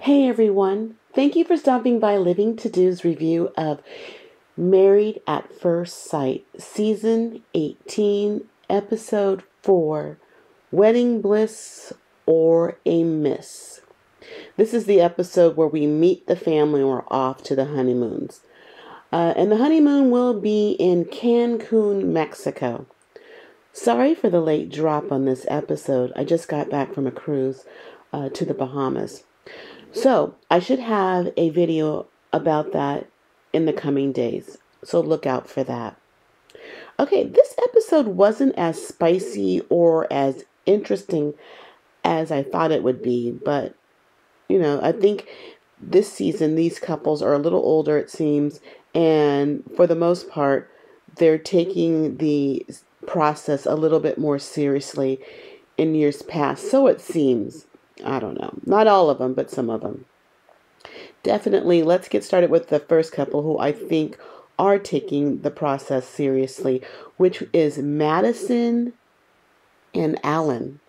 Hey everyone, thank you for stopping by Living To Do's review of Married at First Sight, Season 18, Episode 4, Wedding Bliss or a Miss. This is the episode where we meet the family and we're off to the honeymoons. And the honeymoon will be in Cancun, Mexico. Sorry for the late drop on this episode. I just got back from a cruise to the Bahamas. So I should have a video about that in the coming days. So look out for that. Okay, this episode wasn't as spicy or as interesting as I thought it would be. But, I think this season, these couples are a little older, it seems. And for the most part, they're taking the process a little bit more seriously in years past. So it seems. I don't know. Not all of them, but some of them. Definitely, let's get started with the first couple who I think are taking the process seriously, which is Madison and Alan.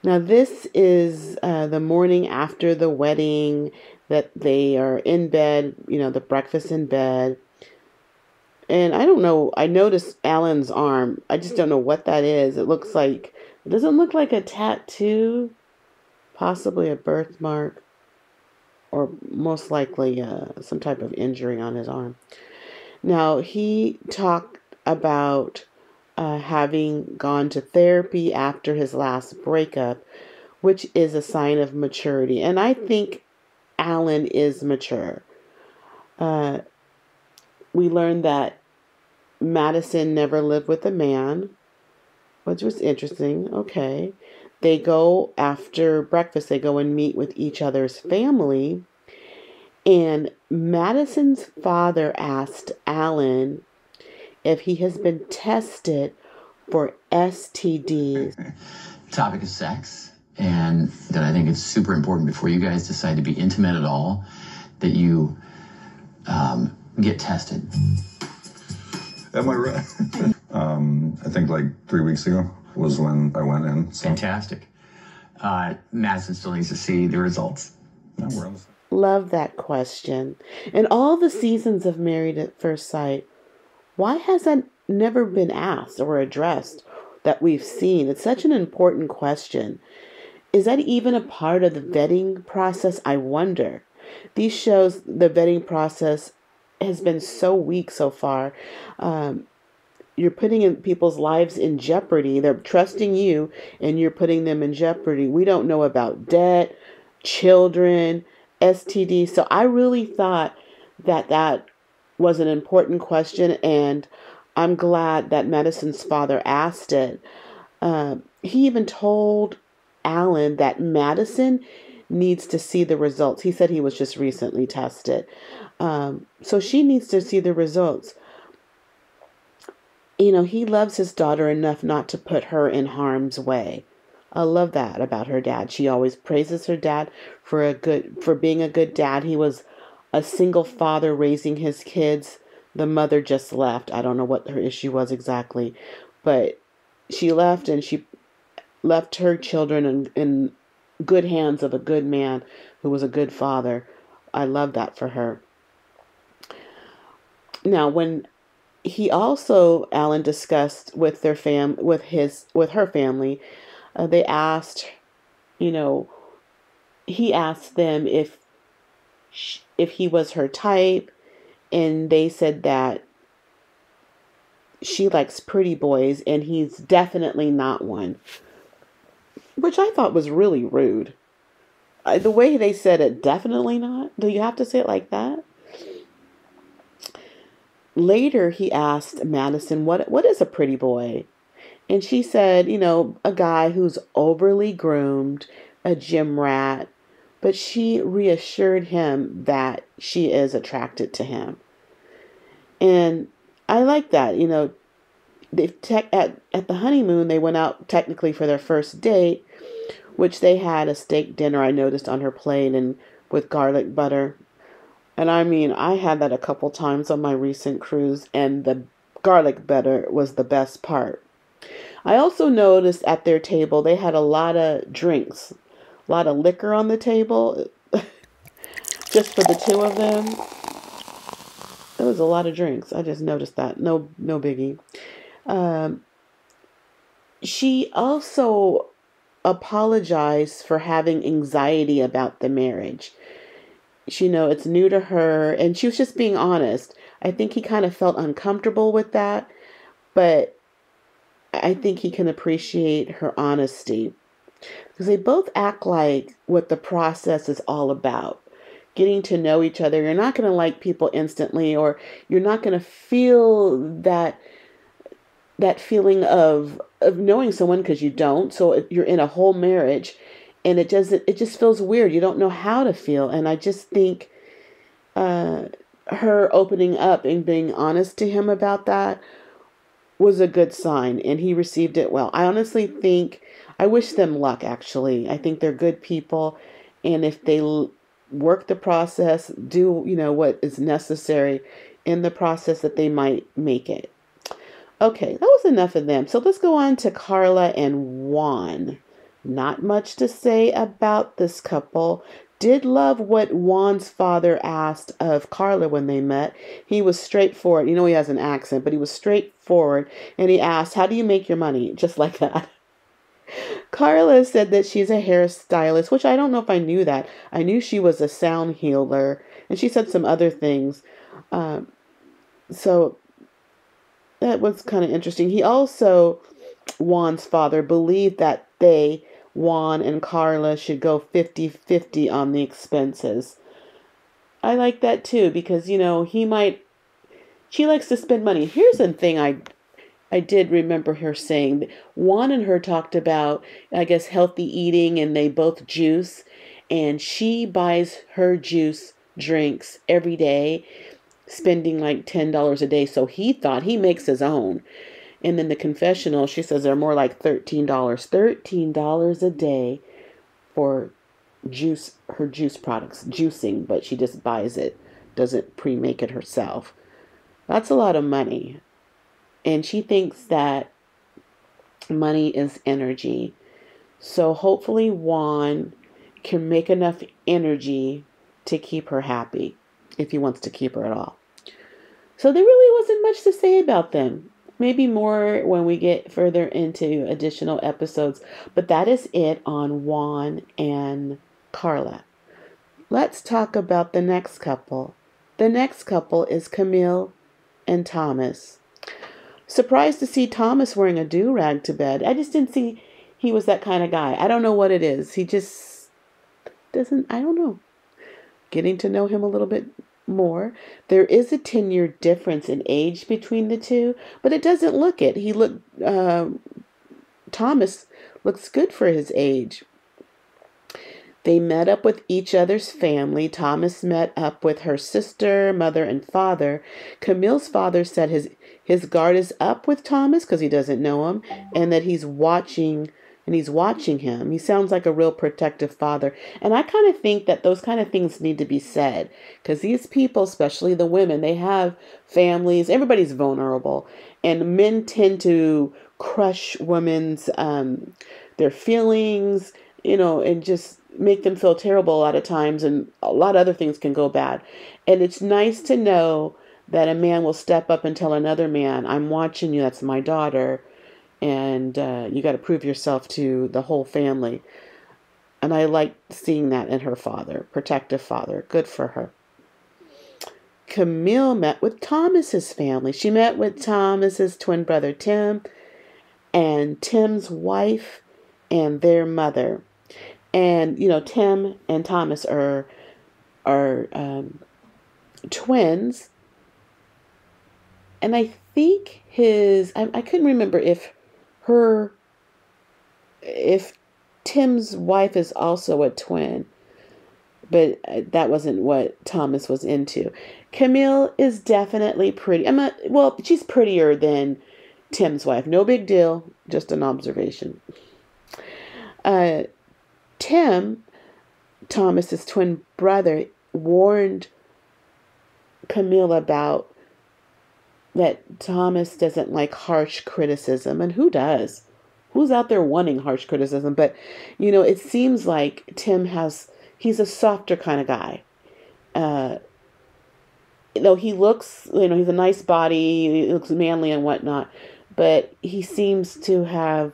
Now, this is the morning after the wedding that they are in bed, the breakfast in bed. And I don't know, I noticed Alan's arm. I just don't know what that is. It doesn't look like a tattoo, possibly a birthmark, or most likely some type of injury on his arm. Now, he talked about having gone to therapy after his last breakup, which is a sign of maturity. And I think Alan is mature. We learned that Madison never lived with a man, which was interesting. Okay. They go after breakfast, they go and meet with each other's family. And Madison's father asked Alan if he has been tested for STDs. Topic is sex, and that I think it's super important before you guys decide to be intimate at all, that you get tested. Am I right? I think like 3 weeks ago was when I went in. So. Fantastic. Madison still needs to see the results. No, we're on the same. Love that question. In all the seasons of Married at First Sight, why has that never been asked or addressed that we've seen? It's such an important question. Is that even a part of the vetting process? I wonder. These shows, the vetting process has been so weak so far. You're putting in people's lives in jeopardy. They're trusting you and you're putting them in jeopardy. We don't know about debt, children, STD. So I really thought that was an important question, and I'm glad that Madison's father asked it. He even told Alan that Madison needs to see the results. He said he was just recently tested. So she needs to see the results. He loves his daughter enough not to put her in harm's way. I love that about her dad. She always praises her dad for being a good dad. He was a single father raising his kids. The mother just left. I don't know what her issue was exactly, but she left, and she left her children in good hands of a good man who was a good father. I love that for her. Now, when Alan discussed with her family, they asked, he asked them if he was her type, and they said that she likes pretty boys and he's definitely not one, which I thought was really rude. The way they said it, definitely not. Do you have to say it like that? Later, he asked Madison, what is a pretty boy? And she said, a guy who's overly groomed, a gym rat. But she reassured him that she is attracted to him. And I like that. At the honeymoon, they went out technically for their first date, which they had a steak dinner, I noticed, on her plate, and with garlic butter. And I had that a couple times on my recent cruise, and the garlic butter was the best part. I also noticed at their table they had a lot of drinks, A lot of liquor on the table, just for the two of them. There was a lot of drinks. I just noticed that. No biggie. Um, she also apologized for having anxiety about the marriage. It's new to her, and she was just being honest. I think he kind of felt uncomfortable with that, but I think he can appreciate her honesty because they both act like what the process is all about. Getting to know each other. You're not going to like people instantly, or you're not going to feel that feeling of knowing someone because you don't. So you're in a whole marriage, and it just feels weird. You don't know how to feel, and I just think uh, her opening up and being honest to him about that was a good sign, and he received it well. I honestly think I wish them luck. Actually, I think they're good people, and if they work the process, do what is necessary in the process, that they might make it. Okay, that was enough of them. So let's go on to Carla and Juan. Not much to say about this couple. Did love what Juan's father asked of Carla when they met. He was straightforward. He has an accent, but he was straightforward. And he asked, "How do you make your money?" Just like that. Carla said that she's a hairstylist, which I don't know if I knew that. I knew she was a sound healer. And she said some other things. So that was kind of interesting. He also, Juan's father, believed that Juan and Carla, should go 50-50 on the expenses. I like that too because, she likes to spend money. Here's the thing I did remember her saying. Juan and her talked about, I guess, healthy eating, and they both juice. And she buys her juice drinks every day, spending like $10 a day. So he thought he makes his own. And then the confessional, she says they're more like $13. $13 a day for her juice products, juicing, but she just buys it, doesn't pre-make it herself. That's a lot of money. And she thinks that money is energy. So hopefully Juan can make enough energy to keep her happy, if he wants to keep her at all. So there really wasn't much to say about them. Maybe more when we get further into additional episodes. But that is it on Juan and Carla. Let's talk about the next couple. The next couple is Camille and Thomas. Surprised to see Thomas wearing a do-rag to bed. I just didn't see he was that kind of guy. I don't know what it is. He just doesn't, I don't know. Getting to know him a little bit more. There is a 10-year difference in age between the two, but it doesn't look it. Thomas looks good for his age. They met up with each other's family. Thomas met up with her sister, mother, and father. Camille's father said his guard is up with Thomas because he doesn't know him, and that he's watching him. He sounds like a real protective father. And I kind of think that those kind of things need to be said because these people, especially the women, they have families. Everybody's vulnerable, and men tend to crush women's their feelings, and just make them feel terrible a lot of times, and a lot of other things can go bad. And it's nice to know that a man will step up and tell another man, "I'm watching you, that's my daughter, and you got to prove yourself to the whole family." And I like seeing that in her father, protective father. Good for her. Camille met with Thomas's family. She met with Thomas's twin brother, Tim, and Tim's wife and their mother. And, Tim and Thomas are twins. And I think I couldn't remember if Tim's wife is also a twin, but that wasn't what Thomas was into. Camille is definitely pretty. She's prettier than Tim's wife. No big deal, just an observation. Tim, Thomas's twin brother, warned Camille about that Thomas doesn't like harsh criticism, and who does? who's out there wanting harsh criticism? But, it seems like he's a softer kind of guy. Though he looks, he's a nice body, he looks manly and whatnot, but he seems to have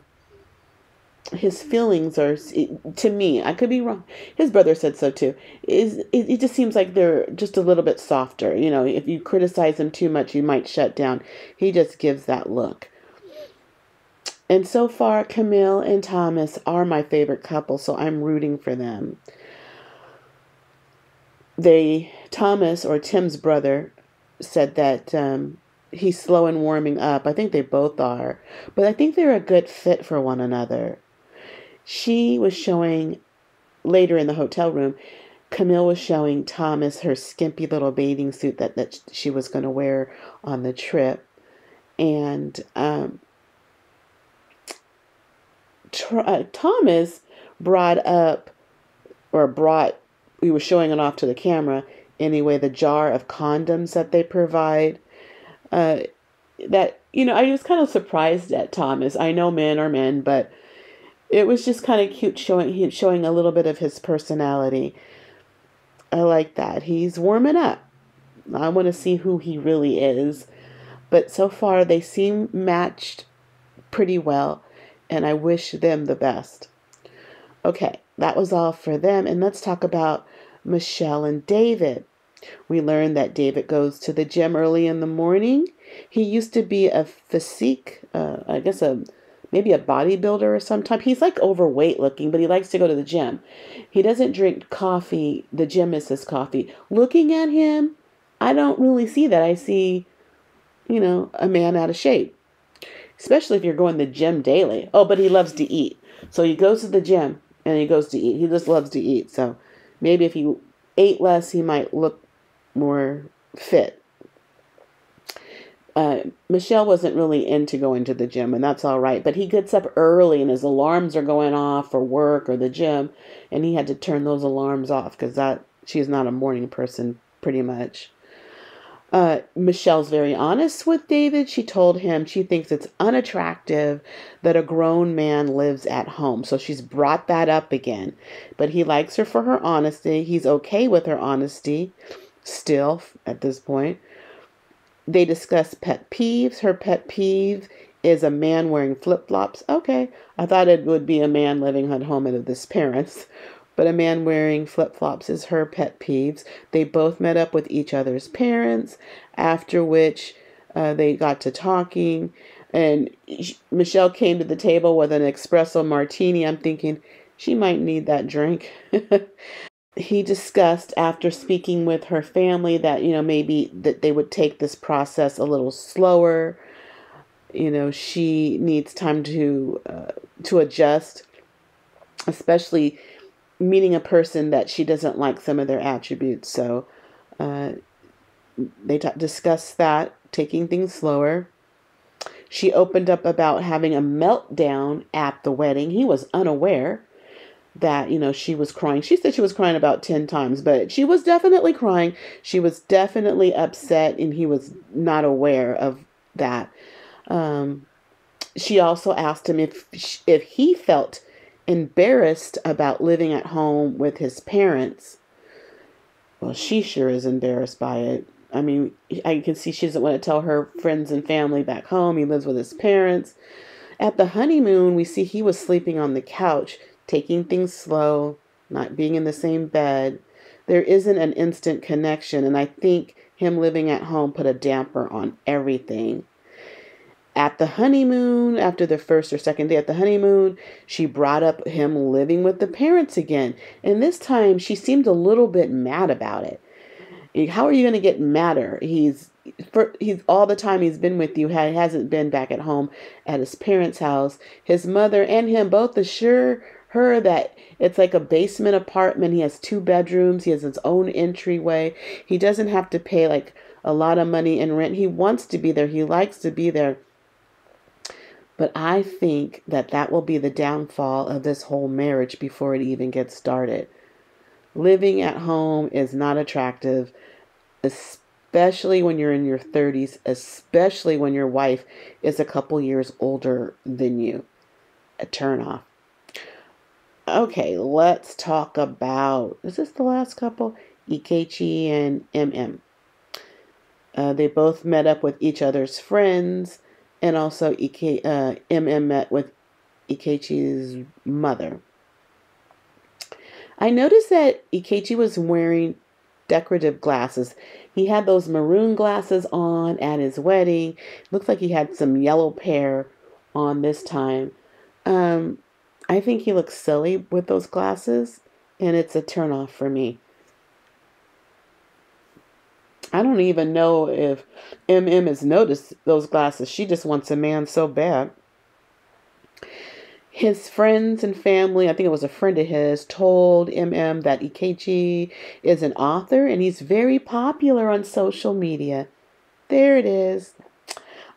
his feelings are, to me, I could be wrong. His brother said so too. It just seems like they're just a little bit softer. If you criticize him too much, you might shut down. He just gives that look. And so far, Camille and Thomas are my favorite couple, so I'm rooting for them. Thomas, or Tim's brother, said that he's slow in warming up. I think they both are. But I think they're a good fit for one another. She was showing, later in the hotel room, Camille was showing Thomas her skimpy little bathing suit that she was going to wear on the trip. And Thomas we were showing it off to the camera anyway, the jar of condoms that they provide. I was kind of surprised at Thomas. I know men are men, but it was just kind of cute showing a little bit of his personality. I like that. He's warming up. I want to see who he really is. But so far, they seem matched pretty well, and I wish them the best. Okay, that was all for them, and let's talk about Michelle and David. We learned that David goes to the gym early in the morning. He used to be a physique, maybe a bodybuilder or some type. He's like overweight looking, but he likes to go to the gym. He doesn't drink coffee. The gym is his coffee. Looking at him, I don't really see that. I see, a man out of shape, especially if you're going to the gym daily. Oh, but he loves to eat. So he goes to the gym and he goes to eat. He just loves to eat. So maybe if he ate less, he might look more fit. Michelle wasn't really into going to the gym, and that's all right. But he gets up early, and his alarms are going off for work or the gym, and he had to turn those alarms off because she's not a morning person, pretty much. Michelle's very honest with David. She told him she thinks it's unattractive that a grown man lives at home. So she's brought that up again. But he likes her for her honesty. He's okay with her honesty still at this point. They discuss pet peeves. Her pet peeve is a man wearing flip-flops. Okay, I thought it would be a man living at home with his parents. But a man wearing flip-flops is her pet peeves. They both met up with each other's parents, after which they got to talking. And Michelle came to the table with an espresso martini. I'm thinking she might need that drink. He discussed, after speaking with her family, that, maybe that they would take this process a little slower. She needs time to adjust, especially meeting a person that she doesn't like some of their attributes. So they discussed that, taking things slower. She opened up about having a meltdown at the wedding. He was unaware that, she was crying. She said she was crying about 10 times, but she was definitely crying. She was definitely upset, and he was not aware of that. She also asked him if he felt embarrassed about living at home with his parents. Well, she sure is embarrassed by it. I mean, I can see she doesn't want to tell her friends and family back home he lives with his parents. At the honeymoon, we see he was sleeping on the couch, taking things slow, not being in the same bed. There isn't an instant connection, and I think him living at home put a damper on everything. At the honeymoon, after the first or second day at the honeymoon, she brought up him living with the parents again. And this time, she seemed a little bit mad about it. How are you going to get madder? He's all the time he's been with you, he hasn't been back at home at his parents' house. His mother and him both assure her that it's like a basement apartment. He has 2 bedrooms. He has his own entryway. He doesn't have to pay like a lot of money in rent. He wants to be there. He likes to be there. But I think that will be the downfall of this whole marriage before it even gets started. Living at home is not attractive, especially when you're in your 30s, especially when your wife is a couple years older than you. a turnoff. Okay, let's talk about, is this the last couple? Ikechi and MM. They both met up with each other's friends, and also MM met with Ikechi's mother. I noticed that Ikechi was wearing decorative glasses. He had those maroon glasses on at his wedding. Looks like he had some yellow pair on this time. I think he looks silly with those glasses, and it's a turnoff for me. I don't even know if MM has noticed those glasses. She just wants a man so bad. His friends and family, I think it was a friend of his, told MM that Ikechi is an author and he's very popular on social media. There it is.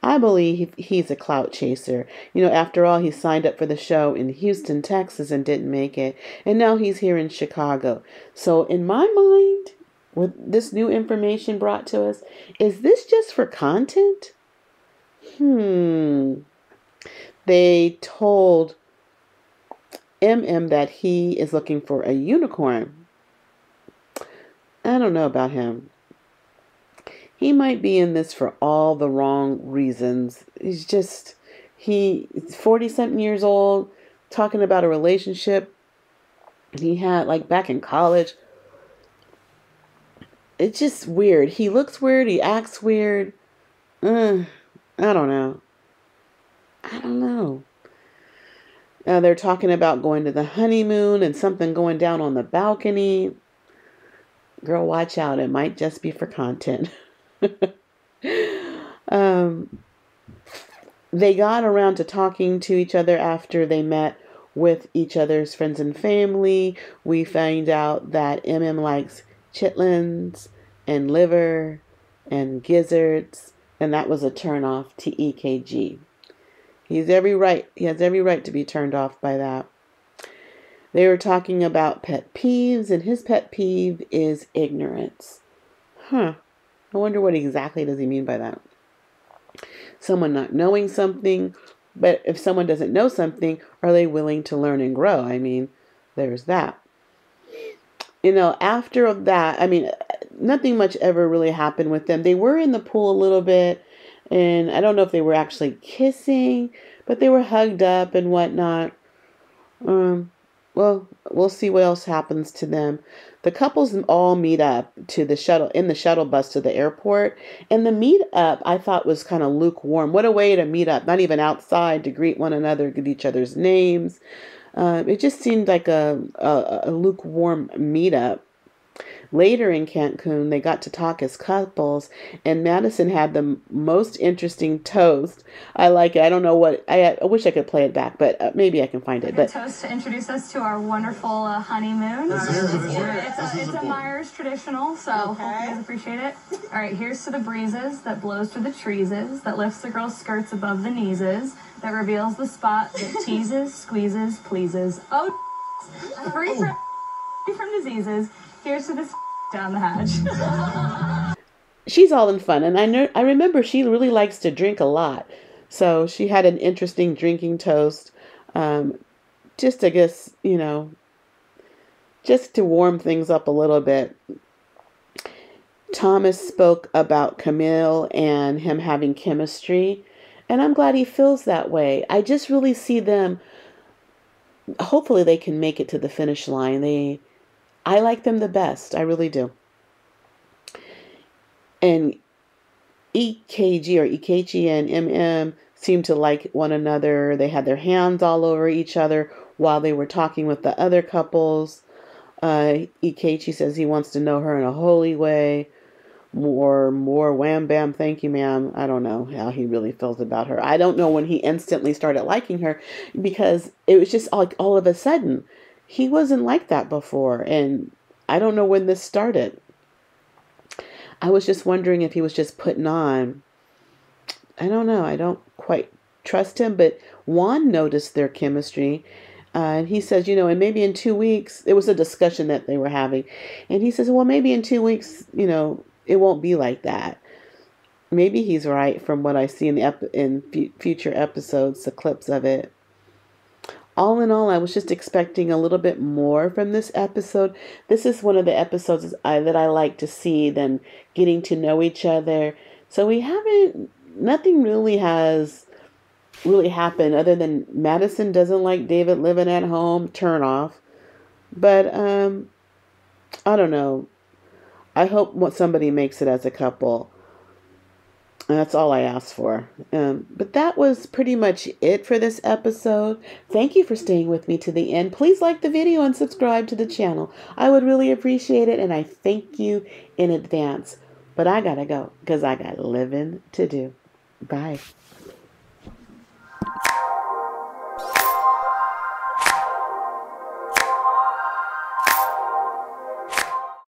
I believe he's a clout chaser. After all, he signed up for the show in Houston, Texas and didn't make it. And now he's here in Chicago. So in my mind, with this new information brought to us, is this just for content? They told MM that he is looking for a unicorn. I don't know about him. He might be in this for all the wrong reasons. He's 40-something years old, talking about a relationship he had like back in college. It's just weird. He looks weird. He acts weird. I don't know. They're talking about going to the honeymoon and something going down on the balcony. Girl, watch out. It might just be for content. They got around to talking to each other after they met with each other's friends and family. We find out that MM likes chitlins and liver and gizzards, and that was a turnoff to EKG. He has every right to be turned off by that. They were talking about pet peeves, and his pet peeve is ignorance. I wonder what exactly does he mean by that. Someone not knowing something, but if someone doesn't know something, are they willing to learn and grow? I mean, there's that. After that, nothing much ever really happened with them. They were in the pool a little bit, and I don't know if they were actually kissing, but they were hugged up and whatnot. Well, we'll see what else happens to them. The couples all meet up in the shuttle bus to the airport. And the meet up, I thought, was kind of lukewarm. What a way to meet up. Not even outside to greet one another, get each other's names. It just seemed like a lukewarm meetup. Later in Cancun, they got to talk as couples, and Madison had the most interesting toast. I like it. I don't know what, I wish I could play it back, but maybe I can find it. But toast to introduce us to our wonderful honeymoon. It's a Myers traditional, so hope you guys appreciate it. All right, here's to the breezes that blows through the treeses, that lifts the girl's skirts above the kneeses, that reveals the spot that teases, squeezes, pleases. Oh, free from diseases. Here's to this down the hatch. She's all in fun, and I remember she really likes to drink a lot, so she had an interesting drinking toast. Just I guess just to warm things up a little bit. Thomas spoke about Camille and him having chemistry, and I'm glad he feels that way. I just really see them. Hopefully, they can make it to the finish line. I like them the best. I really do. And Ikechi and MM seemed to like one another. They had their hands all over each other while they were talking with the other couples. Ikechi says he wants to know her in a holy way. More wham bam, thank you ma'am. I don't know how he really feels about her. I don't know when he instantly started liking her, because it was just like all of a sudden. He wasn't like that before, and I don't know when this started. I was just wondering if he was just putting on. I don't know. I don't quite trust him, but Juan noticed their chemistry. And he says, and maybe in 2 weeks, it was a discussion that they were having. And he says, well, maybe in 2 weeks, it won't be like that. Maybe he's right from what I see in future episodes, the clips of it. all in all, I was just expecting a little bit more from this episode. This is one of the episodes that I like to see, them getting to know each other. So nothing really has happened other than Madison doesn't like David living at home, turn off. But, I don't know. I hope somebody makes it as a couple. That's all I asked for. But that was pretty much it for this episode. Thank you for staying with me to the end. Please like the video and subscribe to the channel. I would really appreciate it, and I thank you in advance. But I gotta go because I got living to do. Bye.